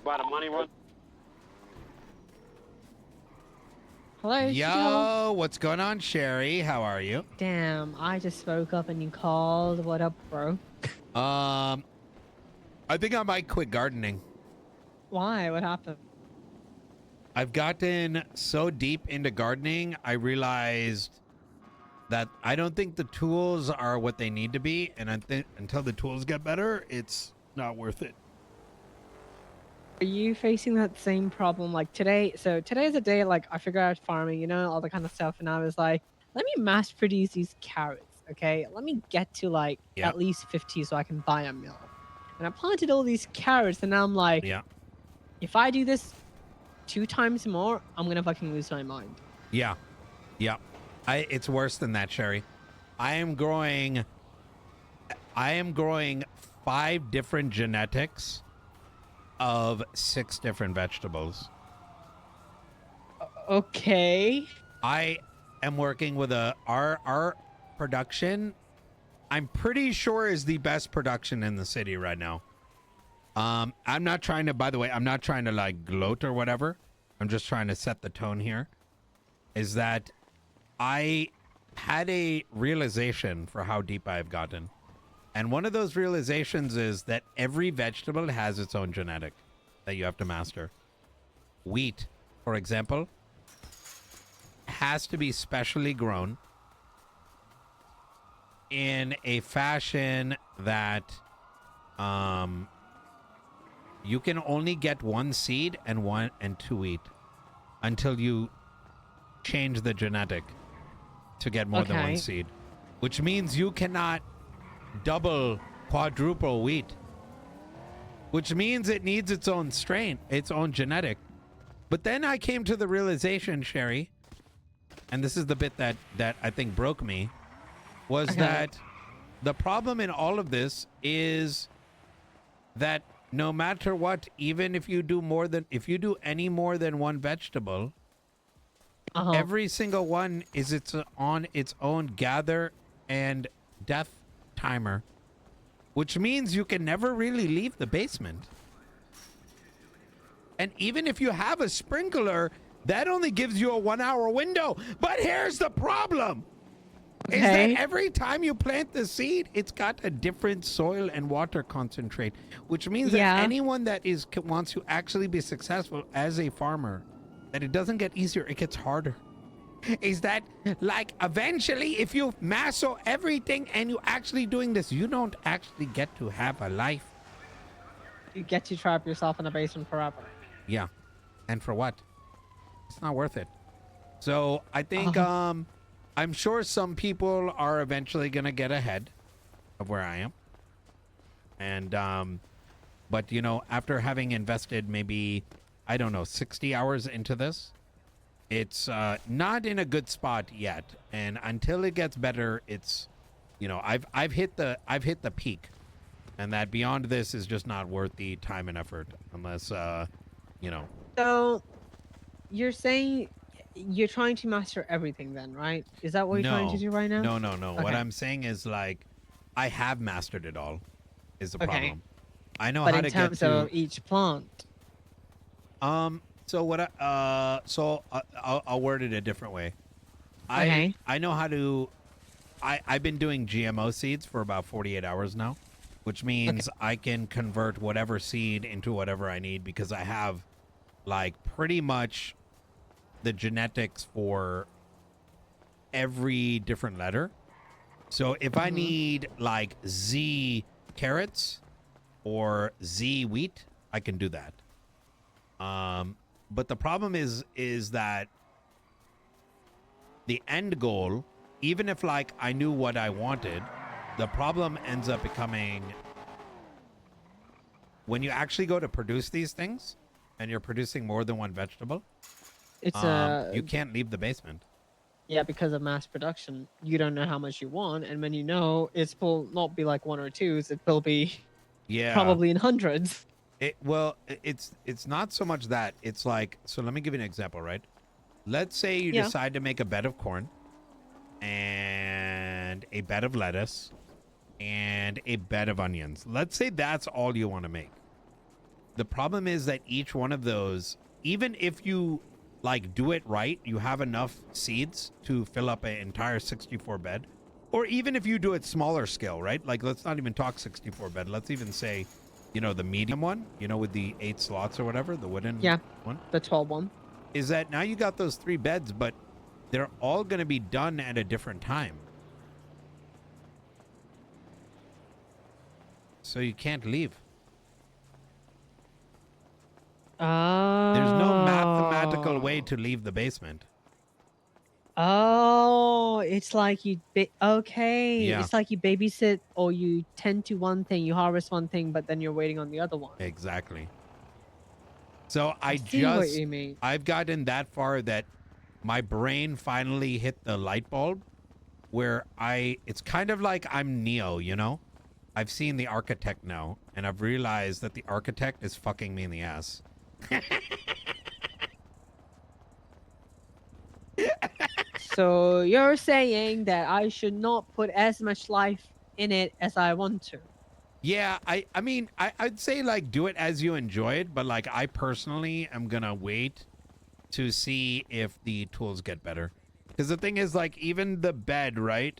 about a money run? Hello, Yo, what's going on, Sherry? How are you? Damn, I just woke up and you called. What up, bro? I think I might quit gardening. Why? What happened? I've gotten so deep into gardening, I realized that I don't think the tools are what they need to be, and I think until the tools get better, it's not worth it. Are you facing that same problem like today? So today's a day like I figured out farming, all the kind of stuff, and I was like, let me mass produce these carrots, okay? Let me get to like Yeah. at least 50 so I can buy a mill. And I planted all these carrots, and now I'm like, Yeah. if I do this 2 times more, I'm gonna fucking lose my mind. Yeah. Yeah. It's worse than that, Sherry. I am growing 5 different genetics of 6 different vegetables. Okay. I am working with our production. I'm pretty sure is the best production in the city right now. I'm not trying to, by the way, I'm not trying to like gloat or whatever. I'm just trying to set the tone here. Is that I had a realization for how deep I've gotten. And one of those realizations is that every vegetable has its own genetic that you have to master. Wheat, for example, has to be specially grown in a fashion that you can only get 1 seed and 2 wheat until you change the genetic to get more than 1 seed, which means you cannot double, quadruple wheat, which means it needs its own strain, its own genetic. But then I came to the realization, Sherry, and this is the bit that I think broke me, was that the problem in all of this is that no matter what, even if you do any more than 1 vegetable, every single one is on its own gather and death timer, which means you can never really leave the basement. And even if you have a sprinkler, that only gives you a 1-hour window. But here's the problem. Is that every time you plant the seed, it's got a different soil and water concentrate, which means that anyone that wants to actually be successful as a farmer, that it doesn't get easier, it gets harder. Is that like eventually if you master everything and you actually doing this, you don't actually get to have a life. You get to trap yourself in a basement forever. Yeah. And for what? It's not worth it. So I think I'm sure some people are eventually going to get ahead of where I am. And, but after having invested maybe, I don't know, 60 hours into this, it's not in a good spot yet. And until it gets better, it's, I've hit the peak, and that beyond this is just not worth the time and effort unless, So you're saying you're trying to master everything then, right? Is that what you're trying to do right now? No. Okay. What I'm saying is like, I have mastered it all is the problem. I know how to get to... But in terms of each plant. So what I'll word it a different way. I know how to... I've been doing GMO seeds for about 48 hours now, which means I can convert whatever seed into whatever I need because I have like pretty much the genetics for every different letter. So if I need like Z carrots or Z wheat, I can do that. But the problem is that the end goal, even if like I knew what I wanted, the problem ends up becoming when you actually go to produce these things and you're producing more than 1 vegetable, it's you can't leave the basement. Yeah, because of mass production, you don't know how much you want, and when you know, it will not be like 1 or 2s, it will be probably in hundreds. It's not so much that. It's like, so let me give you an example, right? Let's say you decide to make a bed of corn and a bed of lettuce and a bed of onions. Let's say that's all you want to make. the problem is that each one of those, even if you like do it right, you have enough seeds to fill up an entire 64 bed. Or even if you do it smaller scale, right? Like, let's not even talk 64 bed. Let's even say, you know, the medium one, you know, with the 8 slots or whatever, the wooden one. The 12 one. Is that now you got those 3 beds, but they're all going to be done at a different time. So you can't leave. Oh. There's no mathematical way to leave the basement. Oh, it's like okay. Yeah. It's like you babysit or you tend to one thing, you harvest one thing, but then you're waiting on the other one. Exactly. So I've gotten that far that my brain finally hit the light bulb where it's kind of like I'm Neo, you know? I've seen the architect now, and I've realized that the architect is fucking me in the ass. So you're saying that I should not put as much life in it as I want to? Yeah, I mean, I'd say, like, do it as you enjoy it, but, like, I personally am gonna wait to see if the tools get better. Because the thing is, like, even the bed, right?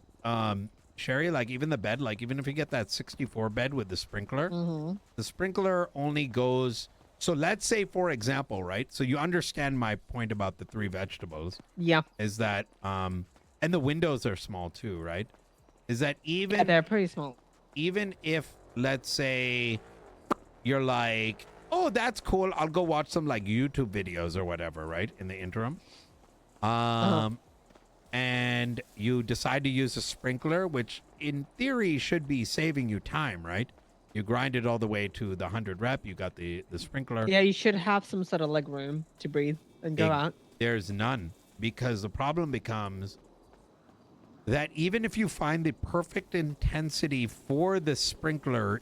Sherry, like, even the bed, like, even if you get that 64 bed with the sprinkler, the sprinkler only goes... So let's say, for example, right? So you understand my point about the 3 vegetables. Yeah. Is that, and the windows are small too, right? Is that even... Yeah, they're pretty small. Even if, let's say, you're like, oh, that's cool, I'll go watch some, like, YouTube videos or whatever, right? In the interim. And you decide to use a sprinkler, which in theory should be saving you time, right? You grind it all the way to the 100 rep. You got the sprinkler. Yeah, you should have some sort of leg room to breathe and go out. There's none, because the problem becomes that even if you find the perfect intensity for the sprinkler,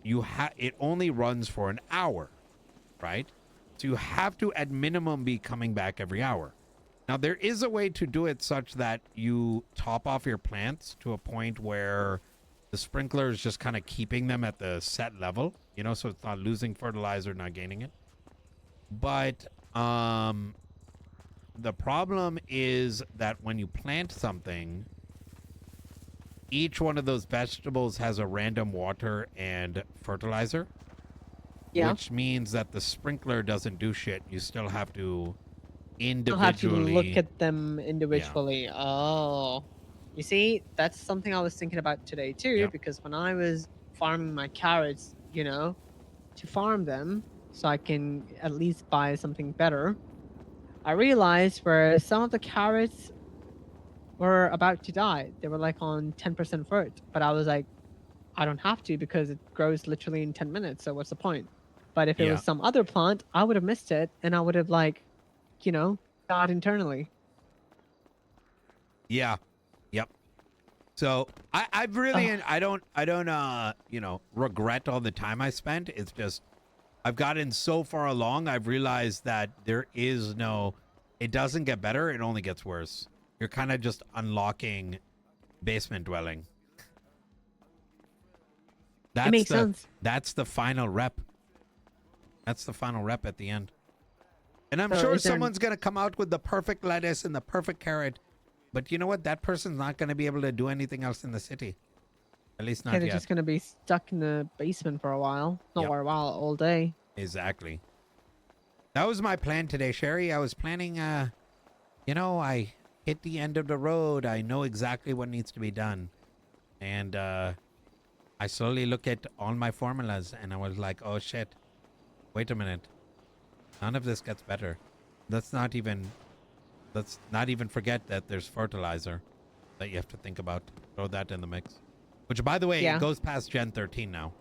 it only runs for an hour, right? So you have to, at minimum, be coming back every hour. Now, there is a way to do it such that you top off your plants to a point where the sprinkler is just kind of keeping them at the set level, you know, so it's not losing fertilizer, not gaining it. But the problem is that when you plant something, each one of those vegetables has a random water and fertilizer. Yeah. Which means that the sprinkler doesn't do shit. You still have to individually... You'll have to look at them individually. Yeah. Oh. You see, that's something I was thinking about today too, because when I was farming my carrots, you know, to farm them so I can at least buy something better, I realized where some of the carrots were about to die. They were like on 10% fert, but I was like, I don't have to because it grows literally in 10 minutes, so what's the point? But if it was some other plant, I would have missed it and I would have, like, you know, died internally. Yeah. Yep. So I've really, I don't, you know, regret all the time I spent. It's just, I've gotten so far along. I've realized that there is it doesn't get better. It only gets worse. You're kind of just unlocking basement dwelling. It makes sense. That's the final rep. That's the final rep at the end. And I'm sure someone's going to come out with the perfect lettuce and the perfect carrot. But you know what? That person's not going to be able to do anything else in the city. At least not yet. They're just going to be stuck in the basement for a while. Not for a while, all day. Exactly. That was my plan today, Sherry. I was planning, you know, I hit the end of the road. I know exactly what needs to be done. And I slowly look at all my formulas and I was like, oh, shit. Wait a minute. None of this gets better. Let's not even forget that there's fertilizer that you have to think about. Throw that in the mix. Which, by the way, it goes past Gen 13 now.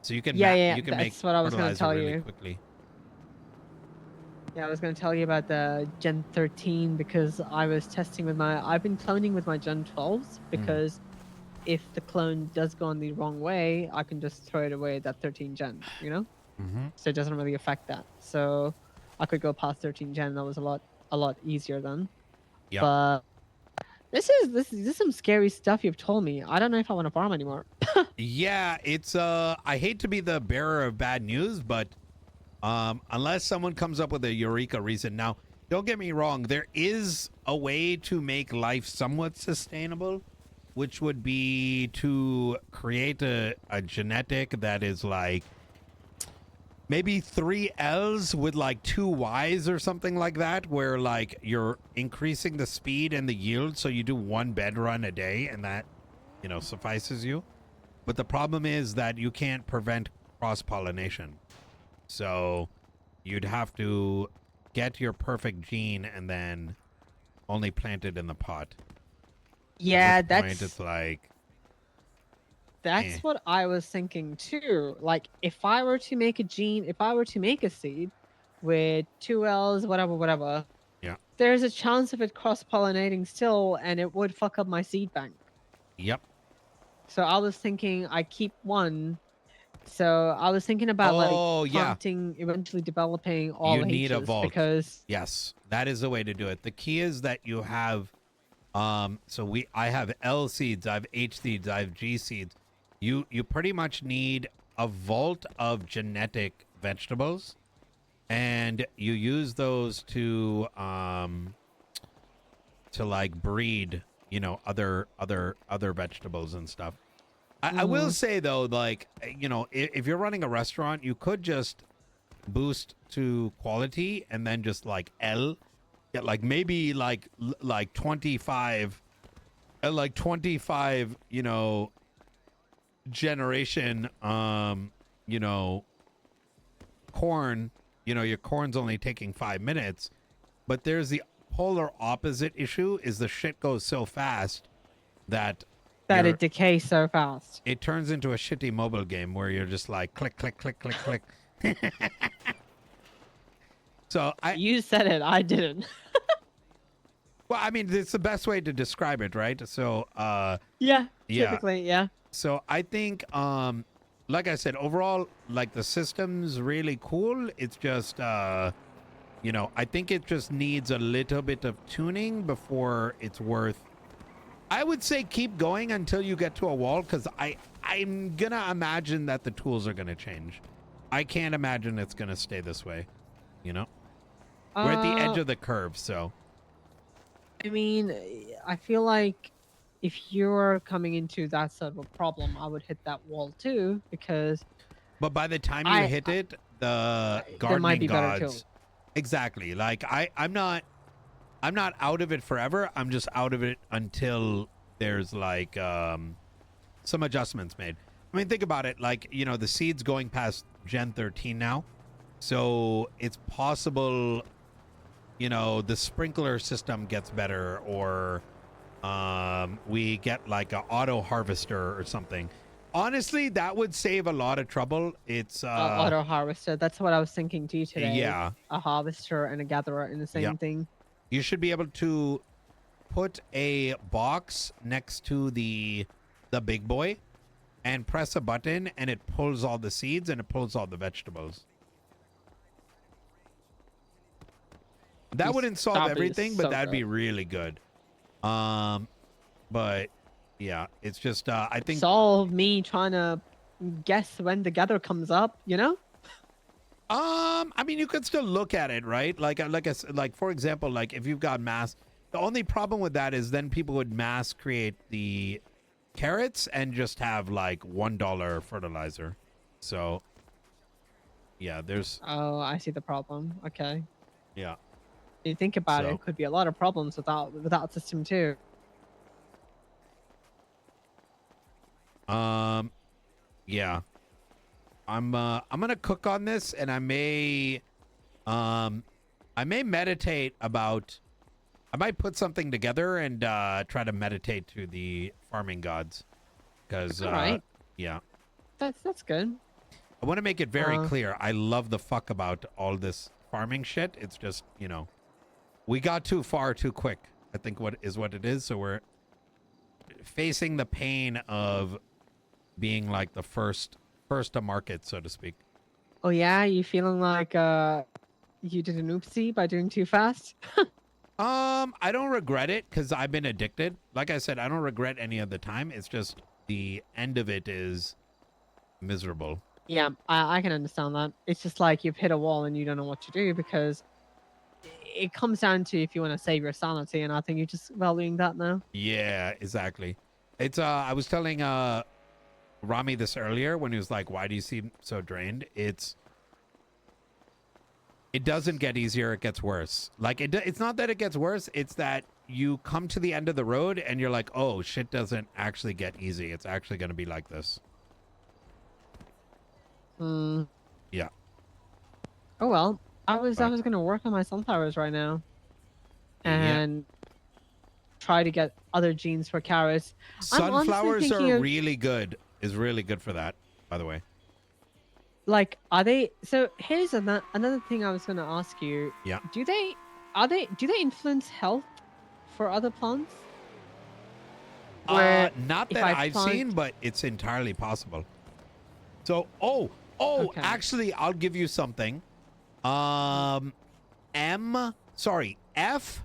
So you can you can make what I was going to tell really you quickly. Yeah, I was going to tell you about the Gen 13 because I was testing with I've been cloning with my Gen 12s because if the clone does go on the wrong way, I can just throw it away at that 13 gen, you know? So it doesn't really affect that. So I could go past 13 gen. That was a lot easier then. Yeah. But this is some scary stuff you've told me. I don't know if I want to farm anymore. Yeah, it's I hate to be the bearer of bad news, but Unless someone comes up with a eureka reason. Now, don't get me wrong, there is a way to make life somewhat sustainable, which would be to create a genetic that is like maybe 3 L's with like 2 Y's or something like that, where like you're increasing the speed and the yield, so you do 1 bed run a day and that, you know, suffices you. But the problem is that you can't prevent cross-pollination. So you'd have to get your perfect gene and then only plant it in the pot. Yeah, At which point it's like, that's eh. what I was thinking too. Like, if I were to make a gene, if I were to make a seed with 2 L's, whatever, Yeah. there's a chance of it cross-pollinating still, and it would fuck up my seed bank. Yep. So I was thinking I keep one. So I was thinking about like yeah. planting, eventually developing all You need a H's vault. because Yes, that is the way to do it. The key is that you have I have L seeds, I have H seeds, I have G seeds. You pretty much need a vault of genetic vegetables, and you use those to like breed, you know, other vegetables and stuff. I will say though, like, you know, if you're running a restaurant, you could just boost to quality and then just like get like maybe like 25, like 25, you know, generation, you know, corn. You know, your corn's only taking 5 minutes, but there's the polar opposite issue: is the shit goes so fast that it decays so fast. it turns into a shitty mobile game where you're just like click, click, click, click, click. So You said it, I didn't. well, I mean, it's the best way to describe it, right? So, Yeah, yeah. typically, yeah. So I think, like I said, overall, like the system's really cool. It's just, you know, I think it just needs a little bit of tuning before it's worth. I would say keep going until you get to a wall, because I'm gonna imagine that the tools are gonna change. I can't imagine it's gonna stay this way. You know, we're at the edge of the curve, so. I mean, I feel like if you're coming into that sort of a problem, I would hit that wall too, because. But by the time you hit it, the there might gardening be better gods. tools. Exactly. Like I'm not out of it forever. I'm just out of it until there's like some adjustments made. I mean, think about it. Like, you know, the seed's going past Gen 13 now. So it's possible, you know, the sprinkler system gets better, or we get like an auto harvester or something. Honestly, that would save a lot of trouble. It's auto harvester. That's what I was thinking too today. Yeah. A harvester and a gatherer in the same thing. You should be able to put a box next to the big boy and press a button, and it pulls all the seeds and it pulls all the vegetables. That wouldn't solve everything, but that'd be really good. But yeah, it's just I think solve me trying to guess when the gather comes up, you know? I mean, you could still look at it, right? Like for example, like if you've got mass, the only problem with that is then people would mass create the carrots and just have like $1 fertilizer. So yeah, there's. Oh, I see the problem. Okay. Yeah. You think about it, could be a lot of problems without system too. Yeah. I'm gonna cook on this, and I may meditate about. I might put something together and try to meditate to the farming gods, because right. Yeah, that's good. I want to make it very clear. I love the fuck about all this farming shit. It's just, you know, we got too far too quick, I think what it is. So we're facing the pain of being like the first to market, so to speak. Oh yeah, you feeling like you did an oopsie by doing too fast? I don't regret it, because I've been addicted. Like I said, I don't regret any of the time. It's just the end of it is miserable. Yeah, I can understand that. It's just like you've hit a wall and you don't know what to do because it comes down to if you want to save your sanity, and I think you're just valuing that now. Yeah, exactly. It's I was telling Rami this earlier when he was like, "Why do you seem so drained?" It doesn't get easier, it gets worse. Like it's not that it gets worse, it's that you come to the end of the road and you're like, "Oh, shit doesn't actually get easy. It's actually going to be like this." Hmm. Yeah. Oh well. I But was gonna work on my sunflowers right now yeah. and try to get other genes for carrots. I'm honestly Sunflowers are thinking of really good. Is really good for that, by the way. like, are they? So here's another thing I was gonna ask you. Yeah. Do they do they influence health for other plants? Where Not if that I I've seen, plant, but it's entirely possible. So, okay. actually, I'll give you something. F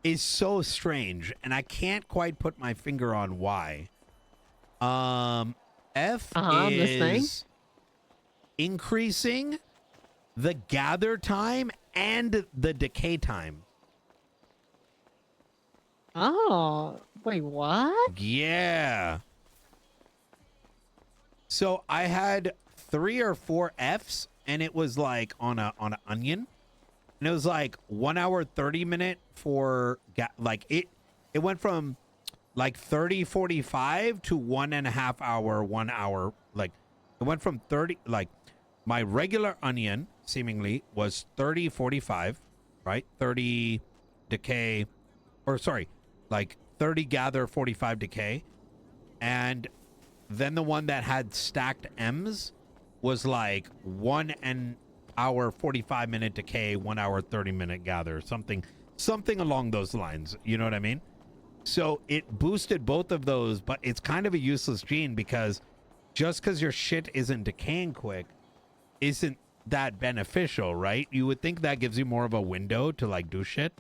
is so strange, and I can't quite put my finger on why. F I'm listening. is increasing the gather time and the decay time. Oh, wait, what? Yeah. So I had 3 or 4 Fs, and it was like on an onion, and it was like 1 hour 30 minute for like it went from like 30:45 to 1.5 hour 1 hour. Like it went from 30, like my regular onion seemingly was 30:45, right? 30 decay, or sorry, like 30 gather, 45 decay. And then the one that had stacked M's was like 1 hour 45 minute decay, 1 hour 30 minute gather, something along those lines. You know what I mean? So it boosted both of those, but it's kind of a useless gene because just because your shit isn't decaying quick isn't that beneficial, right? You would think that gives you more of a window to like do shit,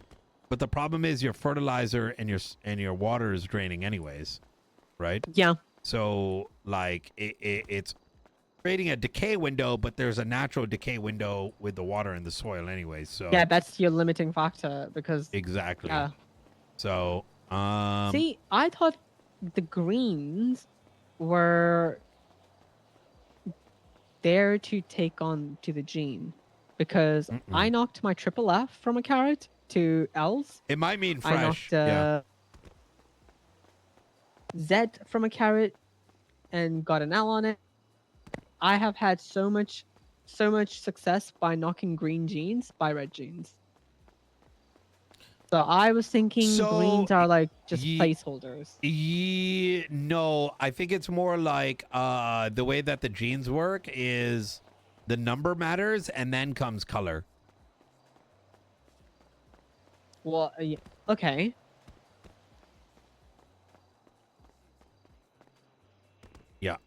but the problem is your fertilizer and your water is draining anyways, right? Yeah. So like it's creating a decay window, but there's a natural decay window with the water in the soil anyway. Yeah, So that's your limiting factor because exactly. yeah. So See, I thought the greens were there to take on to the gene because I mm-mm. knocked my triple F from a carrot to L's. It might mean I fresh. knocked Yeah. Z from a carrot and got an L on it. I have had so much success by knocking green genes by red genes. So I was thinking So greens are like just ye, placeholders. no, I think it's more like the way that the genes work is the number matters and then comes color. Well, yeah, okay. Yeah.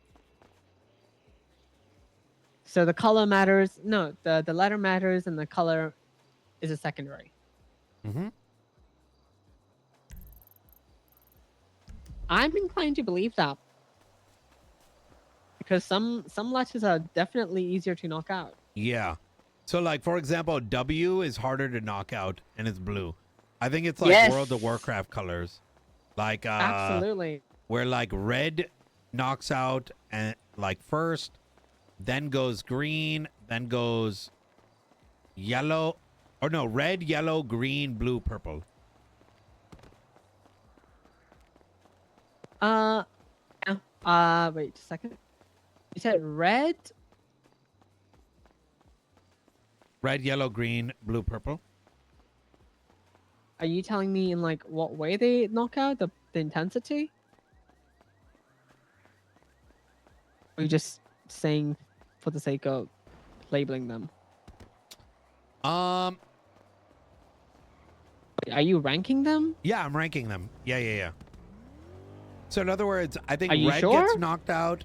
So the color matters. No, the letter matters, and the color is a secondary. Mm-hmm. I'm inclined to believe that because some letters are definitely easier to knock out. Yeah. So like for example, W is harder to knock out and it's blue. I think it's like Yes, World of Warcraft colors. Like absolutely. where like red knocks out and like first, then goes green, then goes yellow, or no, red, yellow, green, blue, purple. Yeah. Wait a second. You said red. Red, yellow, green, blue, purple. Are you telling me in like what way they knock out the intensity? Or are you just saying for the sake of labeling them? Um Wait, are you ranking them? yeah, I'm ranking them. Yeah. So in other words, I think Are you red gets sure? knocked out,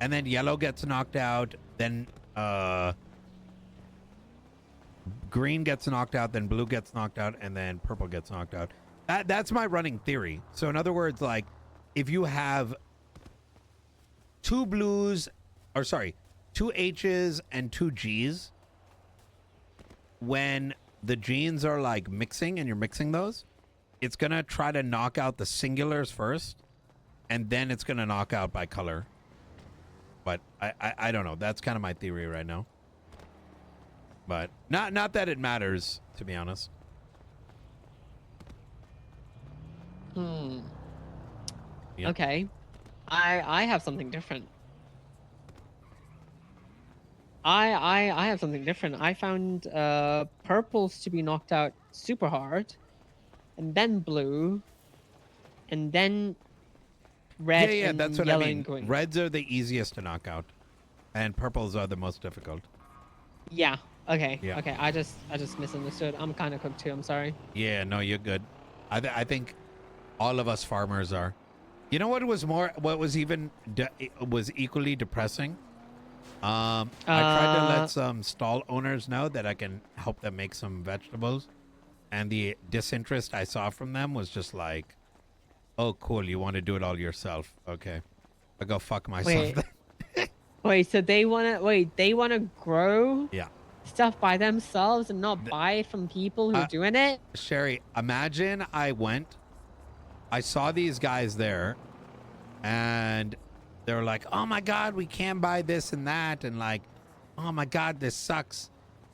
and then yellow gets knocked out, then green gets knocked out, then blue gets knocked out, and then purple gets knocked out. That's my running theory. So in other words, like if you have 2 blues, or sorry, two H's and two G's, when the genes are like mixing and you're mixing those, it's gonna try to knock out the singulars first, and then it's gonna knock out by color. But I don't know. That's kind of my theory right now. But not that it matters, to be honest. Hmm. Yep. Okay. I have something different. I have something different. I found purples to be knocked out super hard, and then blue, and then red Yeah, and that's what I yellow mean. and green. Reds are the easiest to knock out, and purples are the most difficult. Yeah. Okay. Yeah. Okay. I just misunderstood. I'm kind of cooked too. I'm sorry. Yeah, no, you're good. I think all of us farmers are. You know what was even was equally depressing? I tried to let some stall owners know that I can help them make some vegetables, and the disinterest I saw from them was just like, oh, cool, you want to do it all yourself. Okay. I'll go fuck myself. Wait, so they want to grow Yeah. stuff by themselves and not buy it from people who are doing it? Sherry, imagine I saw these guys there, and they were like, oh my God, we can't buy this and that. And like, oh my God, this sucks.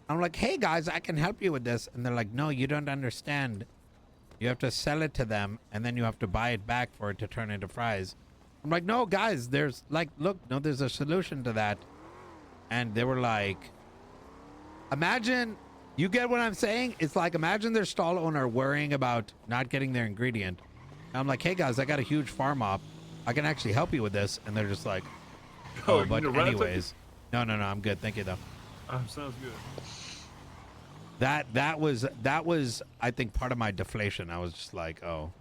I'm like, hey guys, I can help you with this. And they're like, no, you don't understand. You have to sell it to them, and then you have to buy it back for it to turn into fries. I'm like, no, guys, there's like, look, no, there's a solution to that. And they were like, imagine, you get what I'm saying? It's like, imagine their stall owner worrying about not getting their ingredient. And I'm like, hey guys, I got a huge farm op. I can actually help you with this. And they're just like, oh, but anyways. No, I'm good. Thank you though. Sounds good. That was I think part of my deflation. I was just like, oh.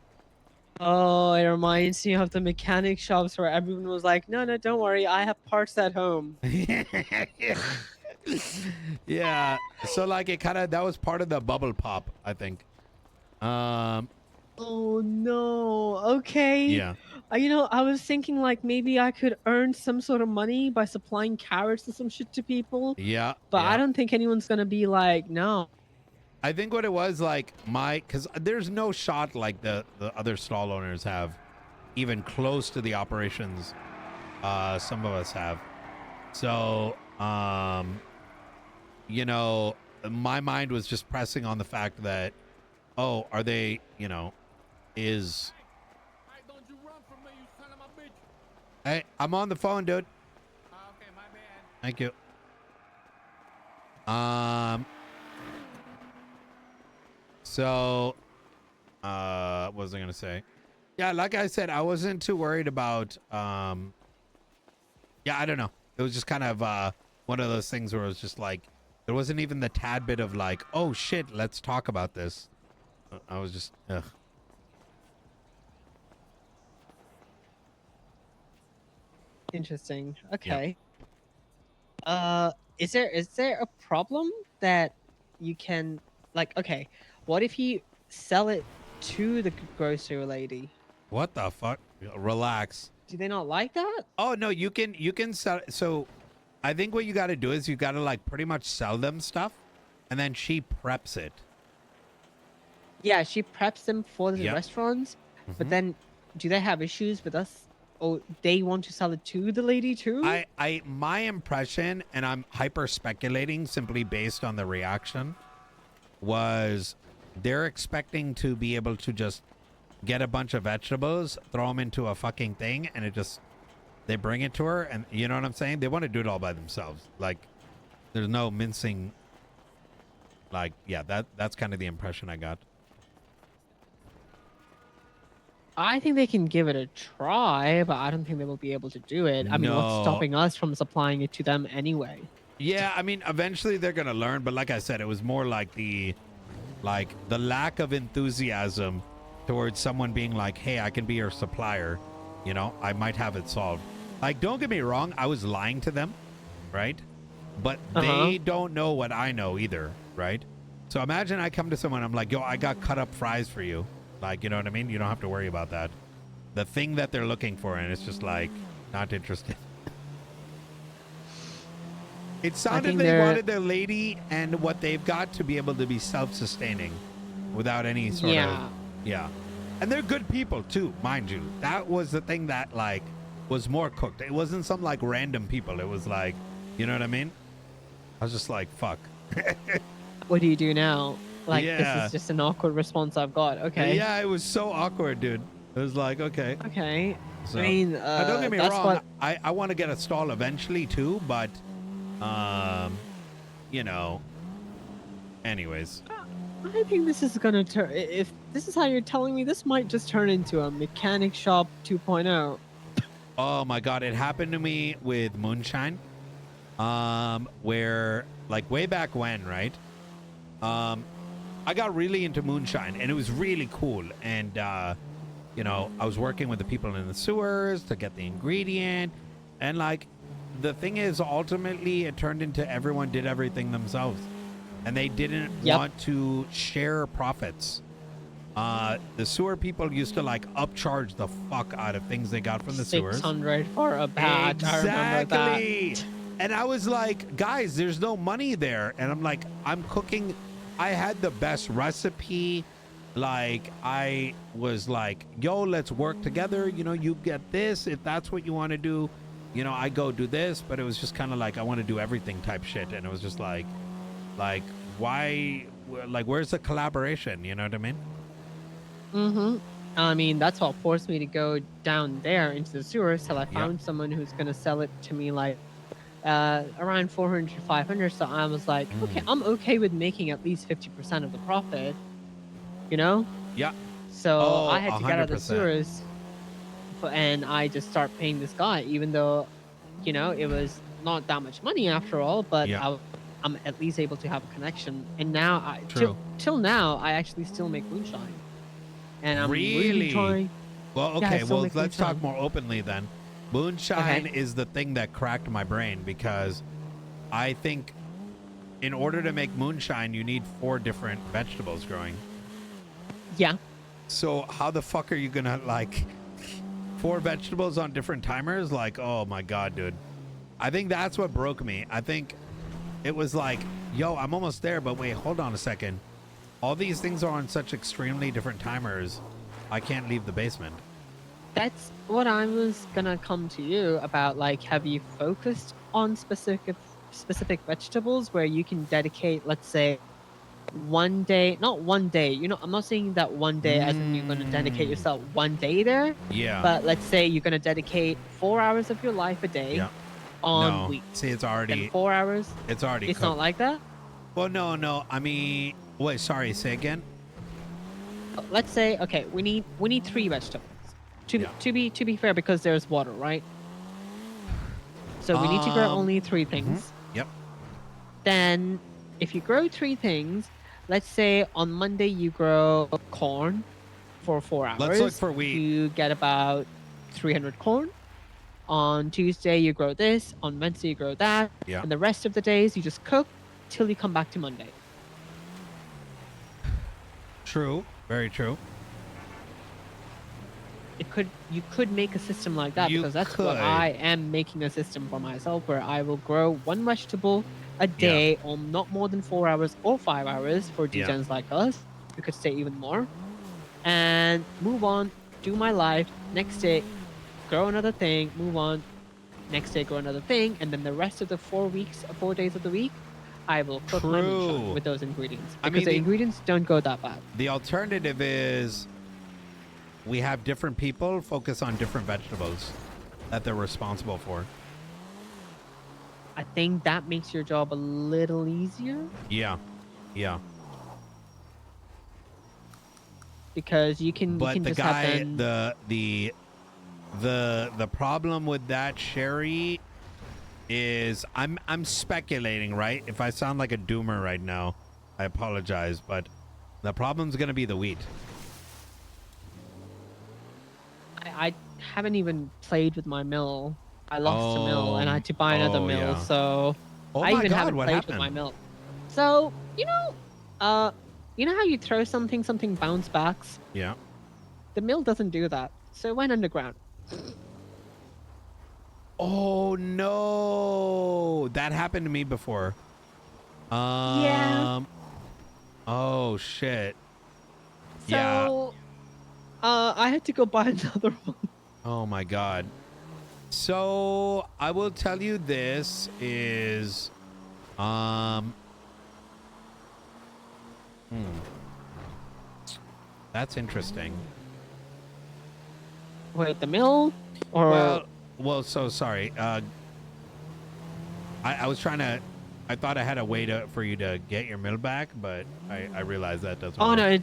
Oh, it reminds me of the mechanic shops where everyone was like, no, don't worry, I have parts at home. Yeah. So like that was part of the bubble pop, I think. Oh no. Okay. Yeah. I was thinking like maybe I could earn some sort of money by supplying carrots or some shit to people. Yeah. But yeah. I don't think anyone's gonna be like, no. I think what it was like because there's no shot like the other stall owners have, even close to the operations some of us have. So my mind was just pressing on the fact that, oh, are they, is. Hey, don't you run from me, you son of a bitch. Hey, I'm on the phone, dude. Okay, my bad. Thank you. So, what was I gonna say? Yeah, like I said, I wasn't too worried about. Yeah, I don't know. It was just kind of one of those things where it was just like there wasn't even the tad bit of like, oh shit, let's talk about this. I was just, ugh. Interesting. Okay. Is there a problem that you can okay, what if you sell it to the grocery lady? What the fuck? Relax. Do they not like that? Oh no, you can sell. So, I think what you got to do is you got to like pretty much sell them stuff, and then she preps it. Yeah, she preps them for the Yep. restaurants, but then do they have issues with us? Or they want to sell it to the lady too? My impression, and I'm hyper speculating simply based on the reaction, was they're expecting to be able to just get a bunch of vegetables, throw them into a fucking thing, and they bring it to her, and you know what I'm saying? They want to do it all by themselves. Like, there's no mincing. Like, yeah, that's kind of the impression I got. I think they can give it a try, but I don't think they will be able to do it. I mean, No. what's stopping us from supplying it to them anyway? Yeah, I mean, eventually they're gonna learn, but like I said, it was more like the lack of enthusiasm towards someone being like, hey, I can be your supplier, I might have it solved. Like, don't get me wrong, I was lying to them, right? But they don't know what I know either, right? So imagine I come to someone, I'm like, yo, I got cut up fries for you. Like, you know what I mean? You don't have to worry about that. The thing that they're looking for, and it's just like, not interested. It sounded think they they're- wanted the lady and what they've got to be able to be self-sustaining without any sort of yeah. And they're good people too, mind you. That was the thing that like was more cooked. It wasn't some like random people. It was like, you know what I mean? I was just like, fuck. What do you do now? Like, Yeah. this is just an awkward response I've got. Okay. Yeah, it was so awkward, dude. It was like, okay. Okay. So, I mean, now don't get me that's wrong. what- I want to get a stall eventually too, but, you know, anyways. I think this is gonna turn. If this is how you're telling me, this might just turn into a mechanic shop 2.0. Oh my God, it happened to me with Moonshine, where like way back when, right? I got really into Moonshine and it was really cool. And, you know, I was working with the people in the sewers to get the ingredient. And like, the thing is, ultimately it turned into everyone did everything themselves and they didn't want to share profits. The sewer people used to like upcharge the fuck out of things they got from the sewers. 600 for a batch. I remember that. Exactly. And I was like, guys, there's no money there. And I'm like, I'm cooking. I had the best recipe. Like, I was like, yo, let's work together. You know, you get this if that's what you want to do. You know, I go do this. But it was just kind of like, I want to do everything type shit. And it was just like, why? Like, where's the collaboration? You know what I mean? Mm-hmm. I mean, that's what forced me to go down there into the sewers till I found someone who's going to sell it to me like around 400 to 500. So I was like, okay, I'm okay with making at least 50% of the profit, you know? Yeah. So I had to get out of the 100%. sewers and I just start paying this guy, even though, you know, it was not that much money after all, but I'm at least able to have a connection. And now, till now, I actually still make Moonshine. And I'm really trying. Well, Yeah, I okay. still Well, make let's talk Moonshine. more openly then. Moonshine Okay. is the thing that cracked my brain because I think in order to make moonshine, you need 4 different vegetables growing. Yeah. So how the fuck are you gonna like 4 vegetables on different timers? Like, oh my God, dude. I think that's what broke me. I think it was like, yo, I'm almost there, but wait, hold on a second. All these things are on such extremely different timers. I can't leave the basement. That's what I was gonna come to you about. Like, have you focused on specific vegetables where you can dedicate, let's say, one day, not one day, you know, I'm not saying that one day as in you're gonna dedicate yourself one day there. Yeah. But let's say you're gonna dedicate 4 hours of your life a day on No. wheat. See, it's already Then 4 hours. it's already It's cooked. not like that. Well, no. I mean, wait, sorry, say again. Let's say, okay, we need 3 vegetables. To be fair, because there's water, right? So we need to grow only 3 things. Yep. Then if you grow 3 things, let's say on Monday you grow corn for 4 hours. Let's look for wheat. You get about 300 corn. On Tuesday you grow this. On Wednesday you grow that. Yeah. And the rest of the days you just cook till you come back to Monday. True. Very true. You could make a system like that, You because that's could. what I am making a system for myself, where I will grow 1 vegetable a day on not more than 4 hours or 5 hours for degens like us. We could stay even more and move on, do my life. Next day, grow another thing, move on. Next day, grow another thing, and then the rest of the 4 days of the week, I will cook my moonshine True. with those ingredients, I because mean, the the- ingredients don't go that bad. The alternative is we have different people focus on different vegetables that they're responsible for. I think that makes your job a little easier, Yeah. because you can But the just have guy, them. the problem with that, Sherry, is I'm speculating, right? If I sound like a doomer right now, I apologize, but the problem's gonna be the wheat. I haven't even played with my mill. I lost a mill and I had to buy another Oh, mill, yeah. so Oh I my even God, haven't what played happened? with my mill. So you know how you throw something bounce backs? Yeah. The mill doesn't do that, so it went underground. Oh no, that happened to me before. Yeah. Oh shit. So, Yeah. I had to go buy another one. Oh my god. So I will tell you this is that's interesting. Wait, the mill? Or Well, so sorry. I was trying to. I thought I had a way for you to get your mill back, but I realized that doesn't oh work. no,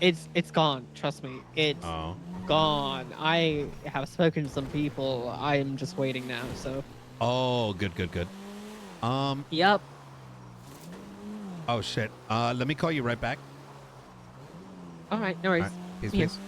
it's gone. Trust me, it's Oh. gone. I have spoken to some people. I am just waiting now. So. Oh, good. Yep. Oh shit. Let me call you right back. All right. No All worries. right. Peace, See ya. peace.